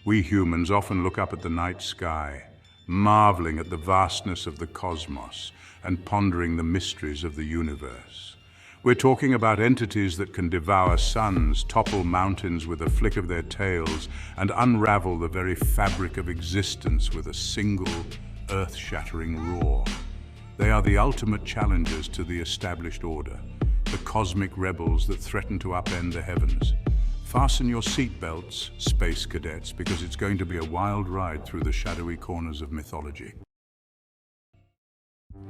We humans often look up at the night sky, marveling at the vastness of the cosmos and pondering the mysteries of the universe. We're talking about entities that can devour suns, topple mountains with a flick of their tails, and unravel the very fabric of existence with a single, earth-shattering roar. They are the ultimate challengers to the established order, the cosmic rebels that threaten to upend the heavens. Fasten your seatbelts, space cadets, because it's going to be a wild ride through the shadowy corners of mythology.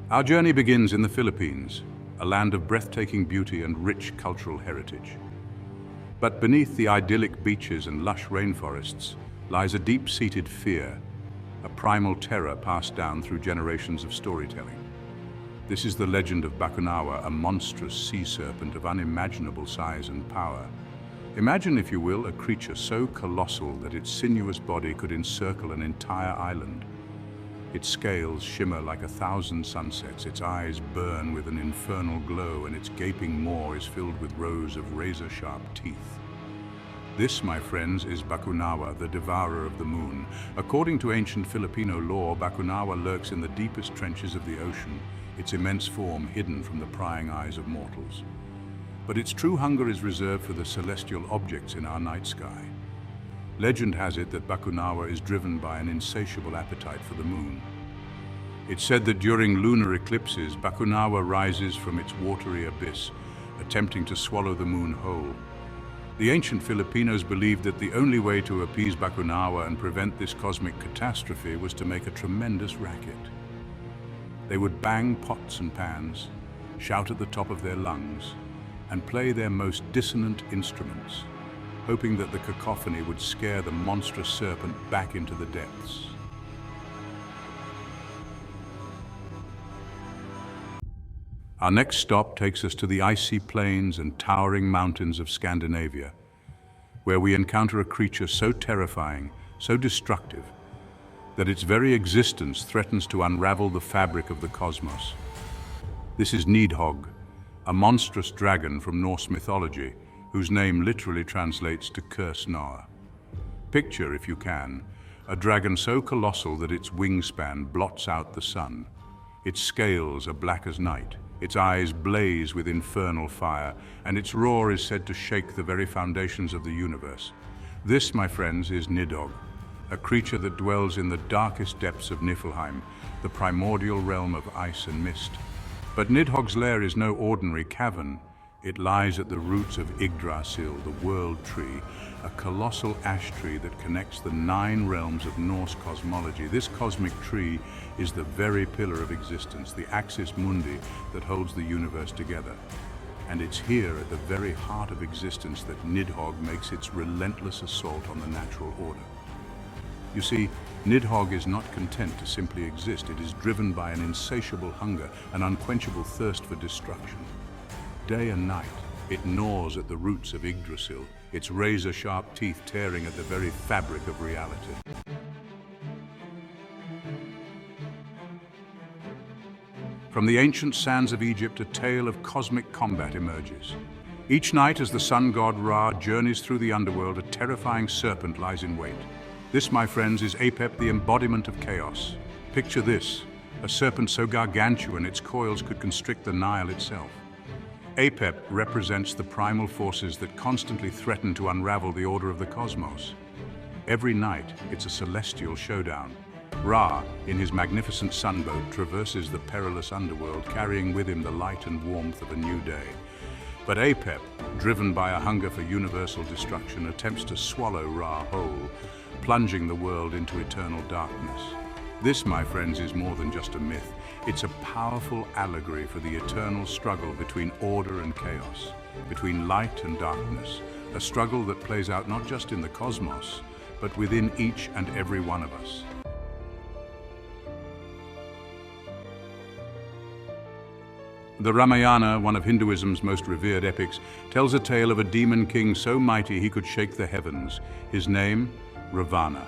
Our journey begins in the Philippines, a land of breathtaking beauty and rich cultural heritage. But beneath the idyllic beaches and lush rainforests lies a deep-seated fear, a primal terror passed down through generations of storytelling. This is the legend of Bakunawa, a monstrous sea serpent of unimaginable size and power. Imagine, if you will, a creature so colossal that its sinuous body could encircle an entire island. Its scales shimmer like 1,000 sunsets, its eyes burn with an infernal glow, and its gaping maw is filled with rows of razor-sharp teeth. This, my friends, is Bakunawa, the devourer of the moon. According to ancient Filipino lore, Bakunawa lurks in the deepest trenches of the ocean, its immense form hidden from the prying eyes of mortals. But its true hunger is reserved for the celestial objects in our night sky. Legend has it that Bakunawa is driven by an insatiable appetite for the moon. It's said that during lunar eclipses, Bakunawa rises from its watery abyss, attempting to swallow the moon whole. The ancient Filipinos believed that the only way to appease Bakunawa and prevent this cosmic catastrophe was to make a tremendous racket. They would bang pots and pans, shout at the top of their lungs, and play their most dissonant instruments, hoping that the cacophony would scare the monstrous serpent back into the depths. Our next stop takes us to the icy plains and towering mountains of Scandinavia, where we encounter a creature so terrifying, so destructive, that its very existence threatens to unravel the fabric of the cosmos. This is Nidhogg, a monstrous dragon from Norse mythology, whose name literally translates to curse Noah. Picture, if you can, a dragon so colossal that its wingspan blots out the sun. Its scales are black as night, its eyes blaze with infernal fire, and its roar is said to shake the very foundations of the universe. This, my friends, is Nidhogg, a creature that dwells in the darkest depths of Niflheim, the primordial realm of ice and mist. But Nidhogg's lair is no ordinary cavern. It lies at the roots of Yggdrasil, the World Tree, a colossal ash tree that connects the 9 realms of Norse cosmology. This cosmic tree is the very pillar of existence, the axis mundi that holds the universe together. And it's here at the very heart of existence that Nidhogg makes its relentless assault on the natural order. You see, Nidhogg is not content to simply exist. It is driven by an insatiable hunger, an unquenchable thirst for destruction. Day and night, it gnaws at the roots of Yggdrasil, its razor-sharp teeth tearing at the very fabric of reality. From the ancient sands of Egypt, a tale of cosmic combat emerges. Each night, as the sun god Ra journeys through the underworld, a terrifying serpent lies in wait. This, my friends, is Apep, the embodiment of chaos. Picture this, a serpent so gargantuan its coils could constrict the Nile itself. Apep represents the primal forces that constantly threaten to unravel the order of the cosmos. Every night, it's a celestial showdown. Ra, in his magnificent sunboat, traverses the perilous underworld, carrying with him the light and warmth of a new day. But Apep, driven by a hunger for universal destruction, attempts to swallow Ra whole, plunging the world into eternal darkness. This, my friends, is more than just a myth. It's a powerful allegory for the eternal struggle between order and chaos, between light and darkness, a struggle that plays out not just in the cosmos, but within each and every one of us. The Ramayana, one of Hinduism's most revered epics, tells a tale of a demon king so mighty he could shake the heavens. His name? Ravana.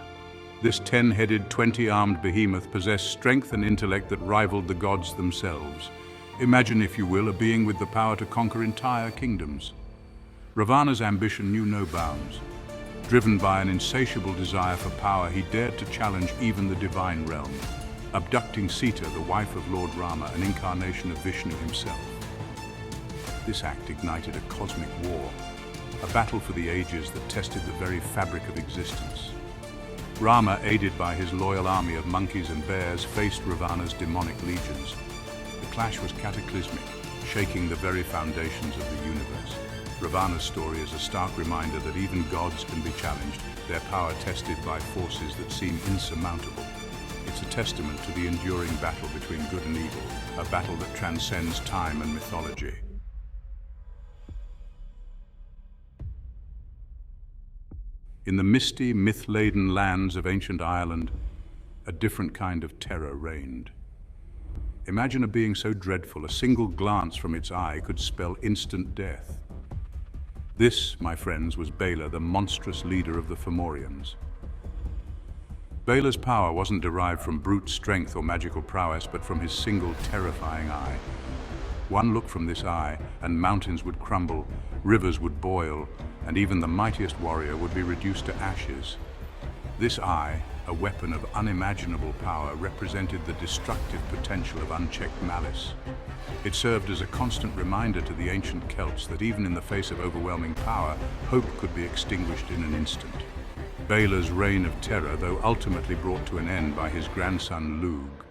This 10-headed, 20-armed behemoth possessed strength and intellect that rivaled the gods themselves. Imagine, if you will, a being with the power to conquer entire kingdoms. Ravana's ambition knew no bounds. Driven by an insatiable desire for power, he dared to challenge even the divine realm, abducting Sita, the wife of Lord Rama, an incarnation of Vishnu himself. This act ignited a cosmic war, a battle for the ages that tested the very fabric of existence. Rama, aided by his loyal army of monkeys and bears, faced Ravana's demonic legions. The clash was cataclysmic, shaking the very foundations of the universe. Ravana's story is a stark reminder that even gods can be challenged, their power tested by forces that seem insurmountable. It's a testament to the enduring battle between good and evil, a battle that transcends time and mythology. In the misty, myth-laden lands of ancient Ireland, a different kind of terror reigned. Imagine a being so dreadful, a single glance from its eye could spell instant death. This, my friends, was Bela, the monstrous leader of the Fomorians. Bela's power wasn't derived from brute strength or magical prowess, but from his single terrifying eye. One look from this eye, and mountains would crumble, rivers would boil, and even the mightiest warrior would be reduced to ashes. This eye, a weapon of unimaginable power, represented the destructive potential of unchecked malice. It served as a constant reminder to the ancient Celts that even in the face of overwhelming power, hope could be extinguished in an instant. Bela's reign of terror, though ultimately brought to an end by his grandson Lugh,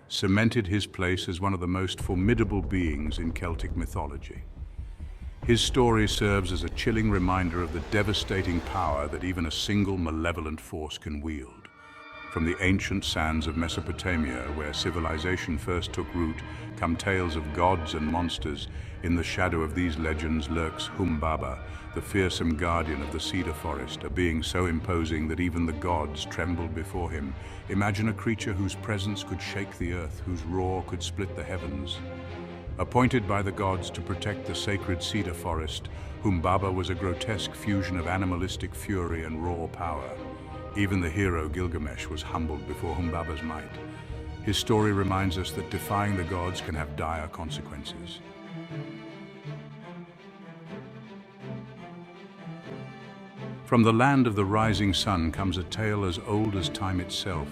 cemented his place as one of the most formidable beings in Celtic mythology. His story serves as a chilling reminder of the devastating power that even a single malevolent force can wield. From the ancient sands of Mesopotamia, where civilization first took root, come tales of gods and monsters. In the shadow of these legends lurks Humbaba, the fearsome guardian of the cedar forest, a being so imposing that even the gods trembled before him. Imagine a creature whose presence could shake the earth, whose roar could split the heavens. Appointed by the gods to protect the sacred cedar forest, Humbaba was a grotesque fusion of animalistic fury and raw power. Even the hero Gilgamesh was humbled before Humbaba's might. His story reminds us that defying the gods can have dire consequences. From the land of the rising sun comes a tale as old as time itself,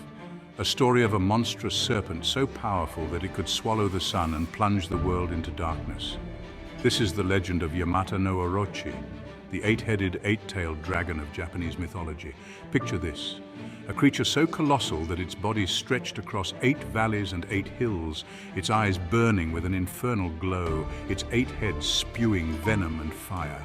a story of a monstrous serpent so powerful that it could swallow the sun and plunge the world into darkness. This is the legend of Yamata no Orochi, the eight-headed, eight-tailed dragon of Japanese mythology. Picture this, a creature so colossal that its body stretched across 8 valleys and 8 hills, its eyes burning with an infernal glow, its 8 heads spewing venom and fire.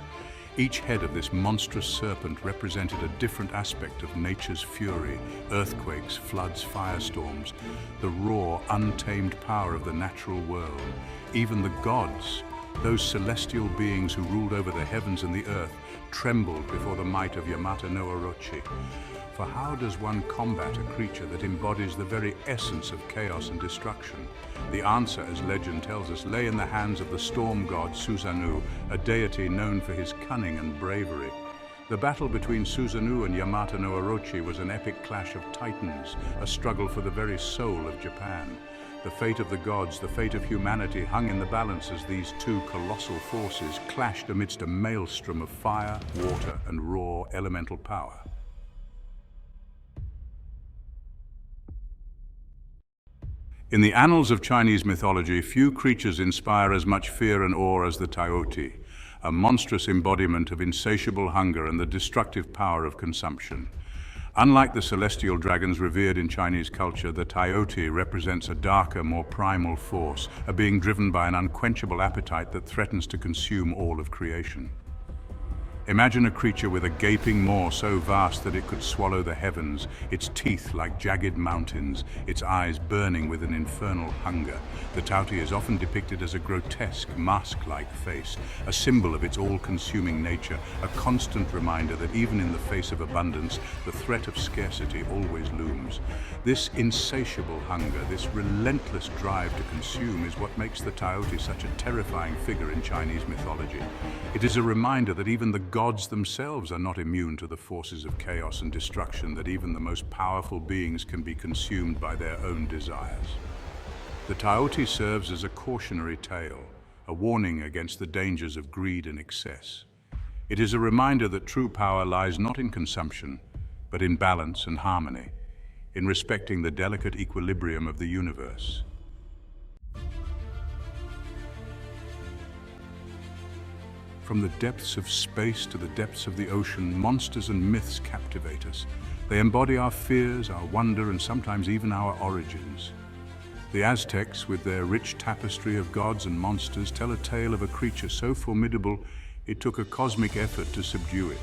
Each head of this monstrous serpent represented a different aspect of nature's fury: earthquakes, floods, firestorms, the raw, untamed power of the natural world. Even the gods, those celestial beings who ruled over the heavens and the earth, trembled before the might of Yamata no Orochi. For how does one combat a creature that embodies the very essence of chaos and destruction? The answer, as legend tells us, lay in the hands of the storm god Susanoo, a deity known for his cunning and bravery. The battle between Susanoo and Yamata no Orochi was an epic clash of titans, a struggle for the very soul of Japan. The fate of the gods, the fate of humanity hung in the balance as these two colossal forces clashed amidst a maelstrom of fire, water, and raw elemental power. In the annals of Chinese mythology, few creatures inspire as much fear and awe as the Taioti, a monstrous embodiment of insatiable hunger and the destructive power of consumption. Unlike the celestial dragons revered in Chinese culture, the Taioti represents a darker, more primal force, a being driven by an unquenchable appetite that threatens to consume all of creation. Imagine a creature with a gaping maw so vast that it could swallow the heavens, its teeth like jagged mountains, its eyes burning with an infernal hunger. The Taioti is often depicted as a grotesque, mask-like face, a symbol of its all-consuming nature, a constant reminder that even in the face of abundance, the threat of scarcity always looms. This insatiable hunger, this relentless drive to consume, is what makes the Taioti such a terrifying figure in Chinese mythology. It is a reminder that even the gods themselves are not immune to the forces of chaos and destruction, that even the most powerful beings can be consumed by their own desires. The Taioti serves as a cautionary tale, a warning against the dangers of greed and excess. It is a reminder that true power lies not in consumption, but in balance and harmony, in respecting the delicate equilibrium of the universe. From the depths of space to the depths of the ocean, monsters and myths captivate us. They embody our fears, our wonder, and sometimes even our origins. The Aztecs, with their rich tapestry of gods and monsters, tell a tale of a creature so formidable it took a cosmic effort to subdue it.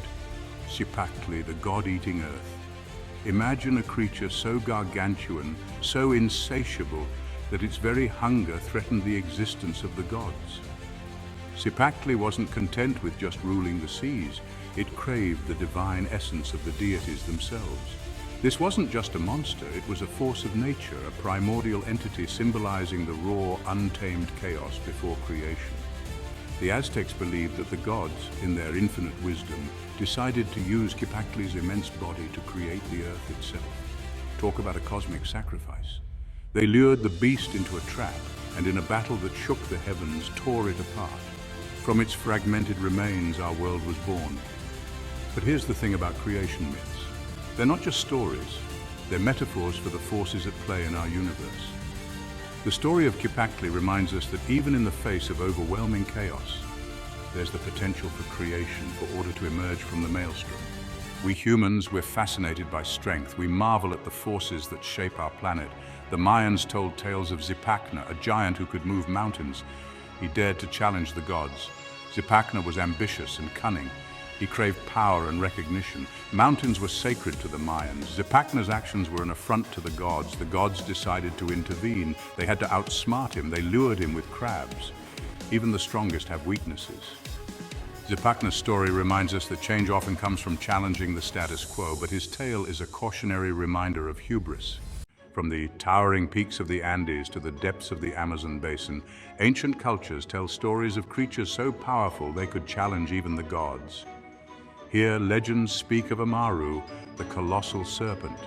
Cipactli, the god-eating earth. Imagine a creature so gargantuan, so insatiable, that its very hunger threatened the existence of the gods. Cipactli wasn't content with just ruling the seas. It craved the divine essence of the deities themselves. This wasn't just a monster, it was a force of nature, a primordial entity symbolizing the raw, untamed chaos before creation. The Aztecs believed that the gods, in their infinite wisdom, decided to use Cipactli's immense body to create the earth itself. Talk about a cosmic sacrifice. They lured the beast into a trap, and in a battle that shook the heavens, tore it apart. From its fragmented remains, our world was born. But here's the thing about creation myths. They're not just stories, they're metaphors for the forces at play in our universe. The story of Cipactli reminds us that even in the face of overwhelming chaos, there's the potential for creation in order to emerge from the maelstrom. We humans, we're fascinated by strength. We marvel at the forces that shape our planet. The Mayans told tales of Zipacna, a giant who could move mountains. He dared to challenge the gods. Zipacna was ambitious and cunning. He craved power and recognition. Mountains were sacred to the Mayans. Zipacna's actions were an affront to the gods. The gods decided to intervene. They had to outsmart him. They lured him with crabs. Even the strongest have weaknesses. Zipacna's story reminds us that change often comes from challenging the status quo, but his tale is a cautionary reminder of hubris. From the towering peaks of the Andes to the depths of the Amazon basin, ancient cultures tell stories of creatures so powerful they could challenge even the gods. Here, legends speak of Amaru, the colossal serpent.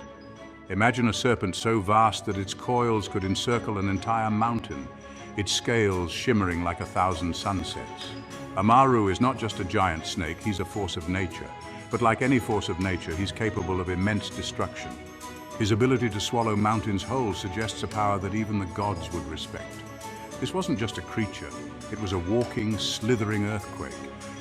Imagine a serpent so vast that its coils could encircle an entire mountain, its scales shimmering like 1,000 sunsets. Amaru is not just a giant snake, he's a force of nature. But like any force of nature, he's capable of immense destruction. His ability to swallow mountains whole suggests a power that even the gods would respect. This wasn't just a creature, it was a walking, slithering earthquake.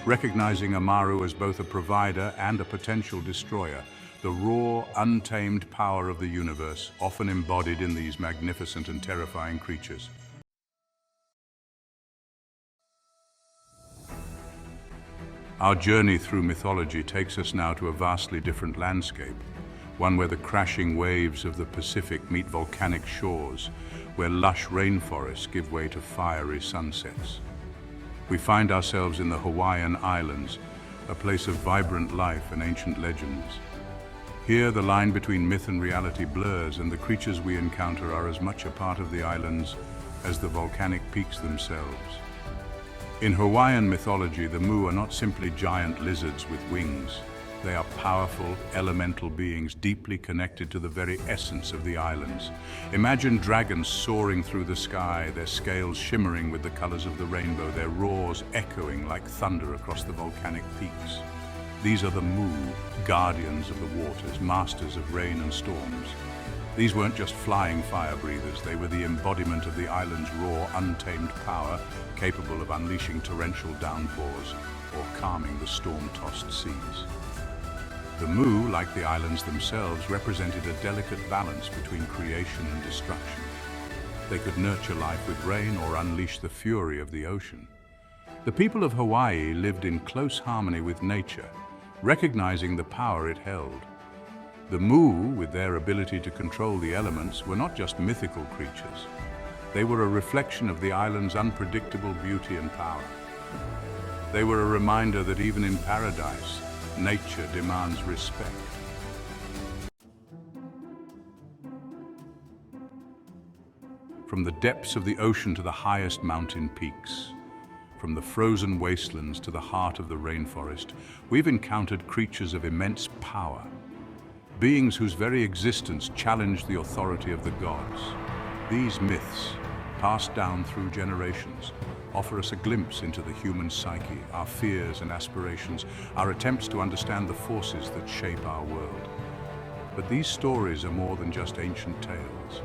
Recognizing Amaru as both a provider and a potential destroyer, the raw, untamed power of the universe, often embodied in these magnificent and terrifying creatures. Our journey through mythology takes us now to a vastly different landscape, one where the crashing waves of the Pacific meet volcanic shores, where lush rainforests give way to fiery sunsets. We find ourselves in the Hawaiian Islands, a place of vibrant life and ancient legends. Here, the line between myth and reality blurs, and the creatures we encounter are as much a part of the islands as the volcanic peaks themselves. In Hawaiian mythology, the Mu are not simply giant lizards with wings. They are powerful, elemental beings deeply connected to the very essence of the islands. Imagine dragons soaring through the sky, their scales shimmering with the colors of the rainbow, their roars echoing like thunder across the volcanic peaks. These are the Mu, guardians of the waters, masters of rain and storms. These weren't just flying fire breathers, they were the embodiment of the island's raw, untamed power, capable of unleashing torrential downpours or calming the storm-tossed seas. The Mu, like the islands themselves, represented a delicate balance between creation and destruction. They could nurture life with rain or unleash the fury of the ocean. The people of Hawaii lived in close harmony with nature, recognizing the power it held. The Mu, with their ability to control the elements, were not just mythical creatures. They were a reflection of the island's unpredictable beauty and power. They were a reminder that even in paradise, nature demands respect. From the depths of the ocean to the highest mountain peaks, from the frozen wastelands to the heart of the rainforest, we've encountered creatures of immense power, beings whose very existence challenged the authority of the gods. These myths, passed down through generations, offer us a glimpse into the human psyche, our fears and aspirations, our attempts to understand the forces that shape our world. But these stories are more than just ancient tales.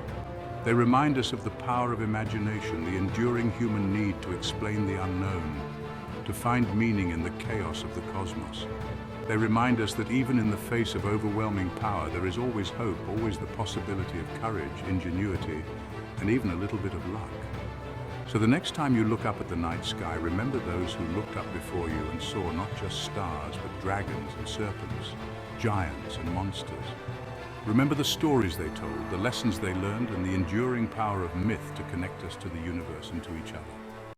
They remind us of the power of imagination, the enduring human need to explain the unknown, to find meaning in the chaos of the cosmos. They remind us that even in the face of overwhelming power, there is always hope, always the possibility of courage, ingenuity, and even a little bit of luck. So the next time you look up at the night sky, remember those who looked up before you and saw not just stars, but dragons and serpents, giants and monsters. Remember the stories they told, the lessons they learned, and the enduring power of myth to connect us to the universe and to each other.